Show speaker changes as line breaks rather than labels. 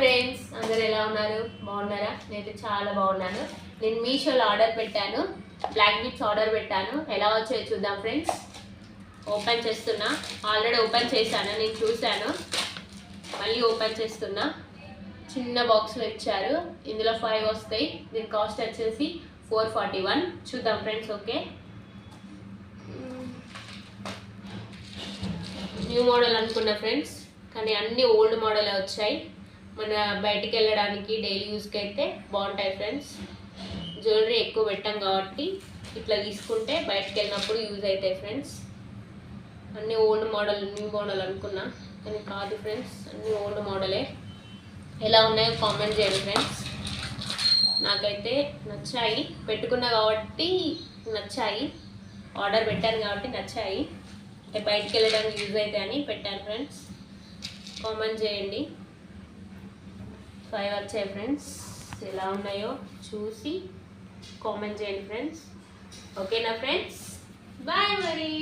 Friends, అందరు ఎలా ఉన్నారు? బాగున్నారా? నేనైతే చాలా బాగున్నాను. నేను మీషోలో ఆర్డర్ పెట్టాను, బ్లాక్ బిట్స్ ఆర్డర్ పెట్టాను. ఎలా వచ్చాయో చూద్దాం ఫ్రెండ్స్. ఓపెన్ చేస్తున్నా. ఆల్రెడీ ఓపెన్ చేశాను, నేను చూశాను. మళ్ళీ ఓపెన్ చేస్తున్నా. చిన్న బాక్స్లో ఇచ్చారు, ఇందులో 5 వస్తాయి. దీని కాస్ట్ వచ్చేసి 441. చూద్దాం ఫ్రెండ్స్. ఓకే, న్యూ మోడల్ అనుకున్నా ఫ్రెండ్స్, కానీ అన్ని ఓల్డ్ మోడల్ వచ్చాయి. మన బయటికి వెళ్ళడానికి డైలీ యూస్కి అయితే బాగుంటాయి ఫ్రెండ్స్. జ్యువెలరీ ఎక్కువ పెట్టాం కాబట్టి ఇట్లా తీసుకుంటే బయటికి వెళ్ళినప్పుడు యూజ్ అవుతాయి ఫ్రెండ్స్. అన్ని ఓల్డ్ మోడల్, న్యూ మోడల్ అనుకున్నా, కానీ కాదు ఫ్రెండ్స్, అన్ని ఓల్డ్ మోడలే. ఎలా ఉన్నాయో కామెంట్ చేయండి ఫ్రెండ్స్. నాకైతే నచ్చాయి, పెట్టుకున్నా కాబట్టి నచ్చాయి, ఆర్డర్ పెట్టాను కాబట్టి నచ్చాయి. బయటికి వెళ్ళడానికి యూజ్ అవుతాయి అని పెట్టాను ఫ్రెండ్స్. కామెంట్ చేయండి. 5 వచ్చాయి ఫ్రెండ్స్. ఎలా ఉన్నాయో చూసి కామెంట్ చేయండి ఫ్రెండ్స్. ఓకేనా ఫ్రెండ్స్? బాయ్ మరి.